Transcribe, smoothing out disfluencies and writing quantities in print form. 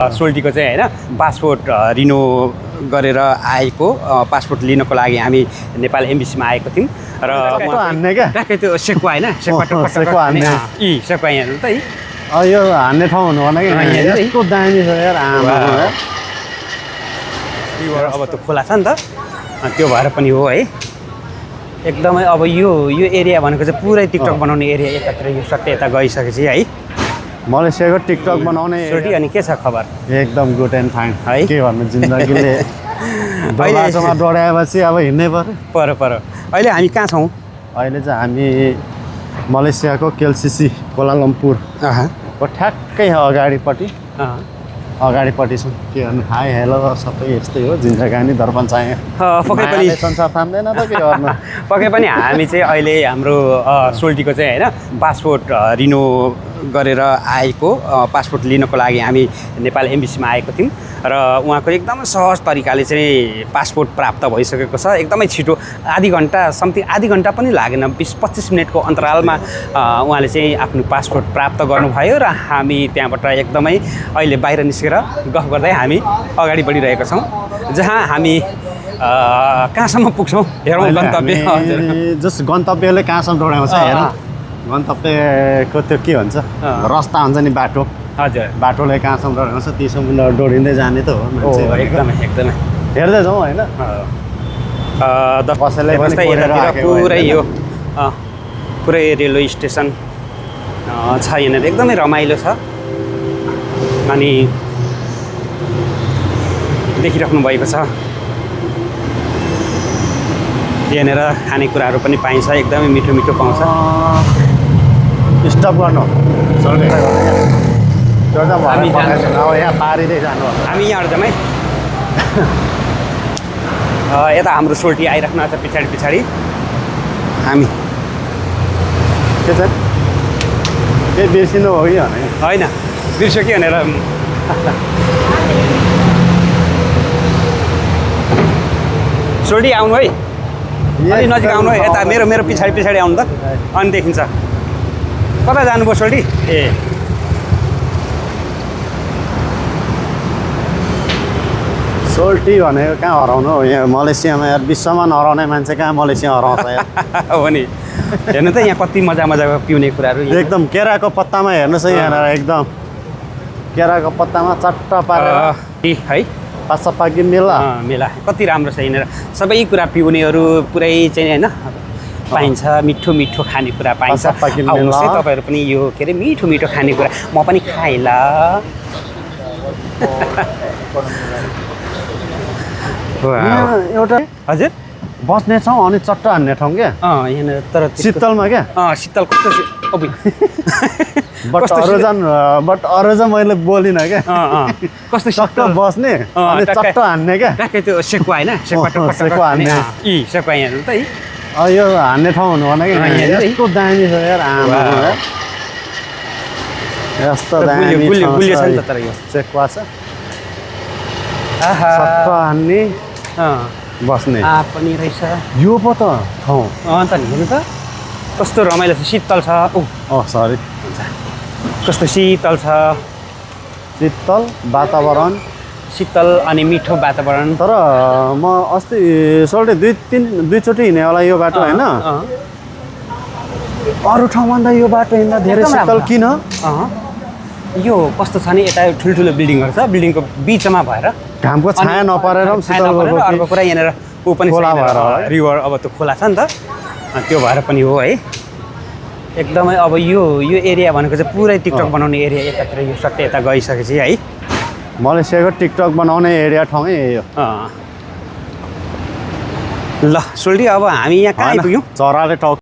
सोल्टीको चाहिँ होइन passport renew गरेर आएको पासपोर्ट लिनको लागि हामी नेपाल एम्बेसीमा आएको थियौँ र ट्याक्कै त्यो सेकुवा होइन सेकुवा यहाँ त यो हान्ने ठाउँ हुनु भएन कि यस्तो दामी छ यार अब त्यो खोला छ नि त त्यो भएर पनि हो है एकदमै अब यो एरिया भनेको चाहिँ पुरै टिकटक बनाउने एरिया यतातिर यो सट्टै यता गइसकेपछि है मलेसियाको टिकटक बनाउने सोल्टी अनि के छ खबर एकदम गुड एन्ड फाइन है के भन्नु जिन्दगीले बाटोमा डढाएपछि अब हिँड्नै पर्यो अहिले हामी कहाँ छौँ अहिले चाहिँ हामी मलेसियाको केएलसीसी कोलालम्पुर को ठ्याक्कै अगाडिपट्टि छौँ के भन्नु हाई हेलो सबै यस्तै हो जिन्दगानी दर्पण चाहिँ पक्कै पनि संसार थाम्दैन त के गर्नु पक्कै पनि हामी चाहिँ अहिले हाम्रो सोल्टीको चाहिँ होइन पासपोर्ट रिन्यू गरेर आएको पासपोर्ट लिनको लागि हामी नेपाल एम्बेसीमा आएको थियौँ र उहाँको एकदमै सहज तरिकाले चाहिँ पासपोर्ट प्राप्त भइसकेको छ एकदमै छिटो आधी घन्टा पनि लागेन 20-25 मिनटको अन्तरालमा उहाँले चाहिँ आफ्नो पासपोर्ट प्राप्त गर्नुभयो र हामी त्यहाँबाट एकदमै अहिले बाहिर निस्केर गफ गर्दै हामी अगाडि बढिरहेका छौँ जहाँ हामी कहाँसम्म पुग्छौँ हेरौँ गन्तव्य जस गन्तव्यले कहाँसम्म डोराउँछ हेरौँ गन्तव्यको त्यो के भन्छ रस्ता हुन्छ नि बाटो हजुर बाटोले कहाँसम्म डोराउँछ त्यसम्म डोरिँदै जाने त हो एकदमै हेर्दै जाउँ होइन कसैलाई पुरै यो पुरै रेलवे स्टेसन छ यहाँनिर एकदमै रमाइलो छ अनि देखिराख्नु भएको छ यहाँनिर खानेकुराहरू पनि पाइन्छ एकदमै मिठो मिठो पाउँछ स्टप गर्नु यहाँ पारिँदै जानु हामी यहाँ जाउँ है यता हाम्रो सोल्टी आइराख्नु छ पछाडि हामी के छ के बिर्सिनु हो कि होइन बिर्स्यो कि भनेर सोल्टी आउनु है अलि नजिक आउनु है यता मेरो पछाडि आउनु त अनि देखिन्छ कता जानुभयो सोल्टी सोल्टी भनेको कहाँ हराउनु हो यहाँ मलेसियामा यार विश्वमा नहराउने मान्छे कहाँ मलेसिया हराउँछ यार हो नि हेर्नु त यहाँ कति मजाको पिउने कुराहरू एकदम केराको पत्तामा हेर्नुहोस् है यहाँ एकदम केराको पत्तामा चट्ट पारेर है पासापाकी मेला कति राम्रो छ यहाँनिर सबै कुरा पिउनेहरू पुरै चाहिँ होइन पाइन्छ मिठो मिठो खानेकुरा पाइन्छ आउनुहोस् है तपाईँहरू पनि यो के अरे मिठो मिठो खानेकुरा म पनि खाएँ ल एउटा हजुर बस्ने ठाउँ अनि चट्ट हान्ने ठाउँ क्या यहाँनिर तर शीतलमा क्या शीतल कस्तो बट अरू चाहिँ मैले बोलिनँ क्या कस्तो चट्ट बस्ने अनि चट्ट हान्ने क्या ट्याक्कै त्यो सेकुवा होइन सेकुवा हान्ने सेकुवा यहाँ त यो हान्ने ठाउँ हुनु भएन कि यस्तो दामी छ यार यस्तो दामी छ नि त तर यो सेकुवा छ चट्ट हान्ने बस्ने पनि रहेछ यो पो त ठाउँ अन्त नि हेर्नु त कस्तो रमाइलो छ शीतल छ सरी कस्तो शीतल छ शीतल वातावरण शीतल अनि मिठो वातावरण तर म अस्ति सोल्टे दुईचोटि हिँडेँ होला यो बाटो होइन अरू ठाउँभन्दा यो बाटो हिँड्दा धेरै शीतल किन यो कस्तो छ नि यता ठुल्ठुलो बिल्डिङहरू छ बिल्डिङको बिचमा भएर घामको छाया नपरेर अर्को कुरा यहाँनिर ऊ पनि रिभर अब त्यो खोला छ नि त त्यो भएर पनि हो है एकदमै अब यो एरिया भनेको चाहिँ पुरै टिकटक बनाउने एरिया यतातिर यो सट्टै यता गइसकेपछि है मलेसियाको टिकटक बनाउने एरिया ठाउँै यही हो ल सोल्टी अब हामी यहाँ कहाँ आइपुग्यौँ चराले टाउको